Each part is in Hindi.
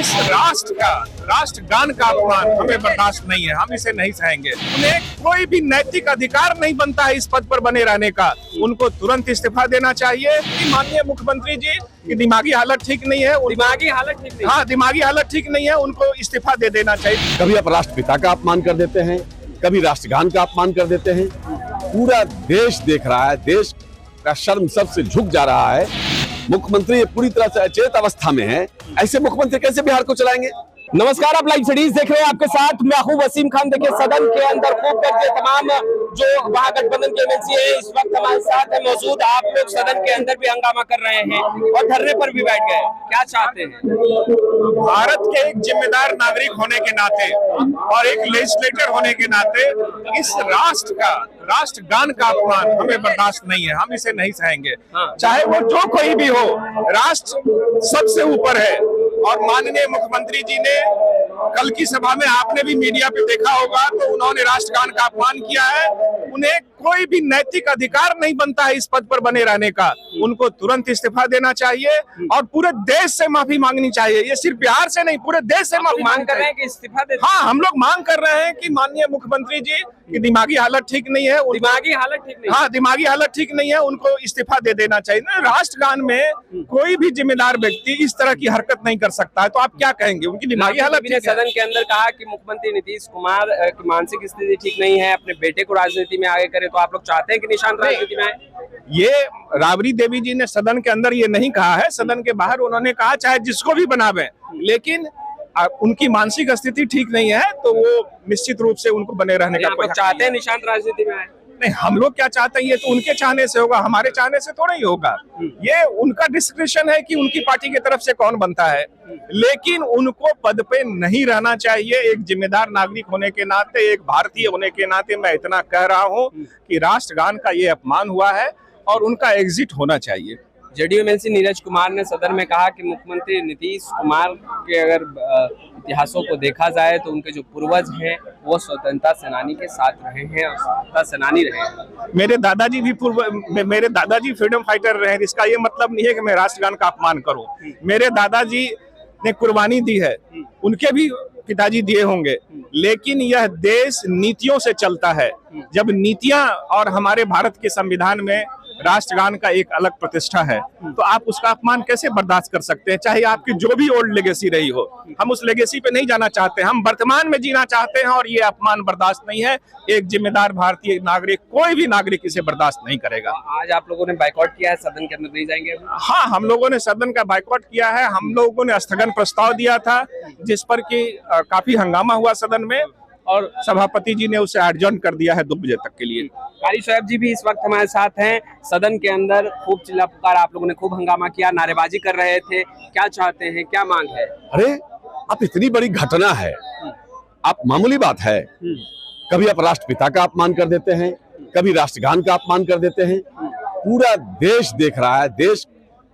इस राष्ट्रगान का अपमान हमें बर्दाश्त नहीं है, हम इसे नहीं सहेंगे। उन्हें कोई भी नैतिक अधिकार नहीं बनता है इस पद पर बने रहने का। उनको तुरंत इस्तीफा देना चाहिए। माननीय मुख्यमंत्री जी की दिमागी हालत ठीक नहीं है। दिमागी हालत ठीक नहीं। हाँ, दिमागी हालत ठीक नहीं है, उनको इस्तीफा दे देना चाहिए। कभी आप राष्ट्रपिता का अपमान कर देते हैं, कभी राष्ट्रगान का अपमान कर देते हैं। पूरा देश देख रहा है, देश का शर्म सबसे झुक जा रहा है। मुख्यमंत्री पूरी तरह से अचेत अवस्था में है। ऐसे मुख्यमंत्री कैसे बिहार को चलाएंगे? नमस्कार, आप लाइव स्टडीज देख रहे हैं। आपके साथ मैं हूं वसीम खान। देखिए, सदन के अंदर खूब करके तमाम जो महागठबंधन के एमएलसी है इस वक्त हमारे साथ है मौजूद। आप लोग सदन के अंदर भी हंगामा कर रहे हैं और धरने पर भी बैठ गए, क्या चाहते हैं? भारत के एक जिम्मेदार नागरिक होने के नाते और एक लेजिस्लेटर होने के नाते इस राष्ट्रगान का अपमान हमें बर्दाश्त नहीं है, हम इसे नहीं सहेंगे। चाहे वो जो कोई भी हो, राष्ट्र सबसे ऊपर है। और माननीय मुख्यमंत्री जी ने कल की सभा में, आपने भी मीडिया पे देखा होगा, तो उन्होंने राष्ट्रगान का अपमान किया है। उन्हें कोई भी नैतिक अधिकार नहीं बनता है इस पद पर बने रहने का। उनको तुरंत इस्तीफा देना चाहिए और पूरे देश से माफी मांगनी चाहिए। ये सिर्फ बिहार से नहीं, पूरे देश से माफी मांग कर रहे हैं कि इस्तीफा दे। हाँ, हम लोग मांग कर रहे हैं कि माननीय मुख्यमंत्री जी की दिमागी हालत ठीक नहीं है। दिमागी हालत ठीक नहीं। हाँ, दिमागी हालत ठीक नहीं है, उनको इस्तीफा दे देना चाहिए। राष्ट्रगान में कोई भी जिम्मेदार व्यक्ति इस तरह की हरकत नहीं कर सकता है, तो आप क्या कहेंगे? उनकी दिमागी हालत। सदन के अंदर कहा कि मुख्यमंत्री नीतीश कुमार की मानसिक स्थिति ठीक नहीं है, अपने बेटे को राजनीति में आगे करे, तो आप लोग चाहते हैं कि निशांत राजनीति में आए? ये राबड़ी देवी जी ने सदन के अंदर ये नहीं कहा है, सदन के बाहर उन्होंने कहा चाहे जिसको भी बनावे, लेकिन उनकी मानसिक स्थिति ठीक नहीं है, तो वो निश्चित रूप से उनको बने रहने का चाहते हैं निशांत राजनीति में आए। नहीं, हम लोग क्या चाहते हैं ये तो उनके चाहने से होगा, हमारे चाहने से थोड़ा ही होगा। ये उनका डिस्क्रिप्शन है कि उनकी पार्टी की तरफ से कौन बनता है, लेकिन उनको पद पे नहीं रहना चाहिए। एक जिम्मेदार नागरिक होने के नाते, एक भारतीय होने के नाते मैं इतना कह रहा हूँ कि राष्ट्रगान का ये अपमान हुआ है और उनका एग्जिट होना चाहिए। जेडीयू एमएलसी नीरज कुमार ने सदन में कहा कि मुख्यमंत्री नीतीश कुमार के अगर इतिहासों को देखा जाए तो उनके जो पूर्वज हैं वो स्वतंत्रता सेनानी के साथ रहे हैं और स्वतंत्रता सेनानी रहे हैं। मेरे दादाजी फ्रीडम फाइटर रहे हैं। इसका ये मतलब नहीं है कि मैं राष्ट्रगान का अपमान करूं। मेरे दादाजी ने कुर्बानी दी है, उनके भी पिताजी दिए होंगे, लेकिन यह देश नीतियों से चलता है। जब नीतियां और हमारे भारत के संविधान में राष्ट्रगान का एक अलग प्रतिष्ठा है, तो आप उसका अपमान कैसे बर्दाश्त कर सकते हैं? चाहे आपकी जो भी ओल्ड लेगेसी रही हो, हम उस लेगेसी पे नहीं जाना चाहते, हम वर्तमान में जीना चाहते हैं और ये अपमान बर्दाश्त नहीं है। एक जिम्मेदार भारतीय नागरिक, कोई भी नागरिक इसे बर्दाश्त नहीं करेगा। आज आप लोगों ने बाइकआउट किया है, सदन के अंदर नहीं जाएंगे? हाँ, हम लोगों ने सदन का बाइकआउट किया है। हम लोगों ने स्थगन प्रस्ताव दिया था, जिस पर कि काफी हंगामा हुआ सदन में और सभापति जी ने उसे एडजर्न कर दिया है 2 बजे तक के लिए। कारी शोएब जी भी इस वक्त हमारे साथ हैं। सदन के अंदर खूब चिल्ला पुकार, आप लोगों ने खूब हंगामा किया, नारेबाजी कर रहे थे, क्या चाहते हैं, क्या मांग है? अरे, आप इतनी बड़ी घटना है, आप मामूली बात है। कभी आप राष्ट्रपिता का अपमान कर देते हैं, कभी राष्ट्रगान का अपमान कर देते हैं। पूरा देश देख रहा है, देश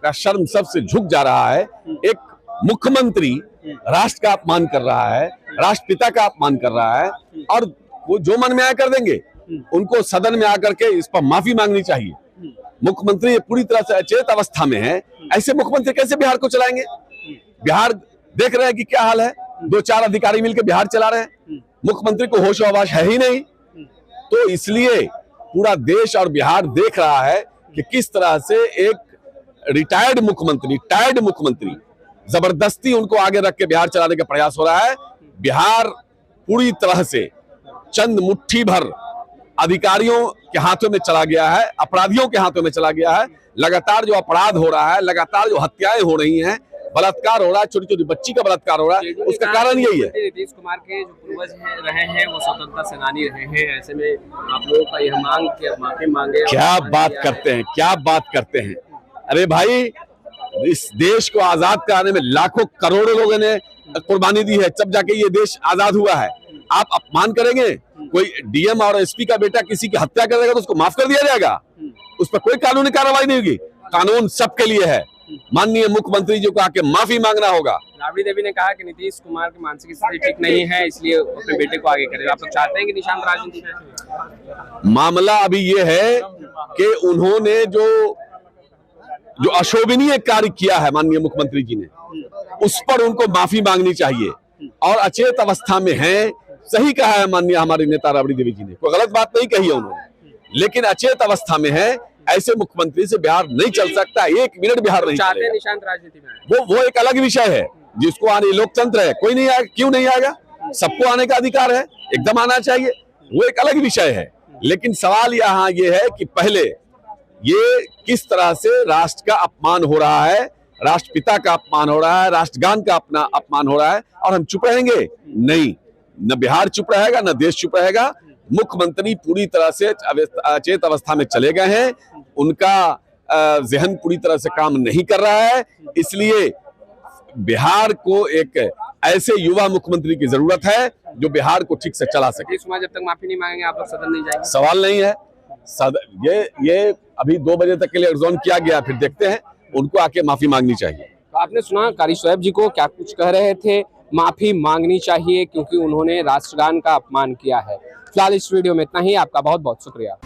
का शर्म सबसे झुक जा रहा है। एक मुख्यमंत्री राष्ट्र का अपमान कर रहा है, राष्ट्रपिता का अपमान कर रहा है, और वो जो मन में आया कर देंगे। उनको सदन में आकर के इस पर माफी मांगनी चाहिए। मुख्यमंत्री पूरी तरह से अचेत अवस्था में है। ऐसे मुख्यमंत्री कैसे बिहार को चलाएंगे? बिहार देख रहे हैं कि क्या हाल है, 2-4 अधिकारी मिलकर बिहार चला रहे हैं। मुख्यमंत्री को होश आवाज है ही नहीं। तो इसलिए पूरा देश और बिहार देख रहा है कि किस तरह से एक टायर्ड मुख्यमंत्री जबरदस्ती उनको आगे रख के बिहार चलाने का प्रयास हो रहा है। बिहार पूरी तरह से चंद मुट्ठी भर अधिकारियों के हाथों में चला गया है, अपराधियों के हाथों में चला गया है। लगातार जो अपराध हो रहा है, लगातार जो हत्याएं हो रही हैं, बलात्कार हो रहा है, छोटी छोटी बच्ची का बलात्कार हो रहा है, उसका कारण यही है। नीतीश कुमार के जो पूर्वज रहे हैं वो स्वतंत्रता सेनानी रहे हैं। ऐसे में आप लोगों का यह मांग के माफी मांगे, क्या बात करते हैं? अरे भाई, इस देश को आजाद कराने में लाखों करोड़ों लोगों ने कुर्बानी दी है, तब जाके ये देश आजाद हुआ है। आप अपमान करेंगे? कोई डीएम और एसपी का बेटा किसी की हत्या करेगा तो उसको माफ कर दिया जाएगा? उस पर कोई कानूनी कार्रवाई नहीं होगी। कानून सबके लिए है। माननीय मुख्यमंत्री जी को आके माफी मांगना होगा। राबड़ी देवी ने कहा कि नीतीश कुमार की मानसिक स्थिति ठीक नहीं है, इसलिए अपने बेटे को आगे करेगा। आप लोग चाहते हैं कि निशांत राजनीति में? मामला अभी ये है कि उन्होंने जो अशोभनीय कार्य किया है माननीय मुख्यमंत्री जी ने, उस पर उनको माफी मांगनी चाहिए। और अचेत अवस्था में हैं, सही कहा है माननीय हमारे नेता राबड़ी देवी जी ने, कोई गलत बात नहीं कही है उन्होंने, लेकिन अचेत अवस्था में है। ऐसे मुख्यमंत्री से बिहार नहीं चल सकता, 1 मिनट बिहार नहीं चाहते चलेगा। निशांत राजनीति में वो एक अलग विषय है, जिसको आने, लोकतंत्र है, कोई नहीं आएगा, क्यों नहीं आएगा, सबको आने का अधिकार है, एकदम आना चाहिए, वो एक अलग विषय है। लेकिन सवाल यहाँ ये है कि पहले ये किस तरह से राष्ट्र का अपमान हो रहा है, राष्ट्रपिता का अपमान हो रहा है, राष्ट्रगान का अपना अपमान हो रहा है, और हम चुप रहेंगे? नहीं, न बिहार चुप रहेगा, न देश चुप रहेगा। मुख्यमंत्री पूरी तरह से अचेत अवस्था में चले गए हैं, उनका जहन पूरी तरह से काम नहीं कर रहा है। इसलिए बिहार को एक ऐसे युवा मुख्यमंत्री की जरूरत है जो बिहार को ठीक से चला सके। जब तक माफी नहीं मांगेंगे आप लोग सदन नहीं जाएंगे? सवाल नहीं है, ये अभी 2 बजे तक के लिए एडजॉर्न किया गया, फिर देखते हैं, उनको आके माफी मांगनी चाहिए। तो आपने सुना कारी शोएब जी को क्या कुछ कह रहे थे, माफी मांगनी चाहिए क्योंकि उन्होंने राष्ट्रगान का अपमान किया है। फिलहाल इस वीडियो में इतना ही, आपका बहुत बहुत शुक्रिया।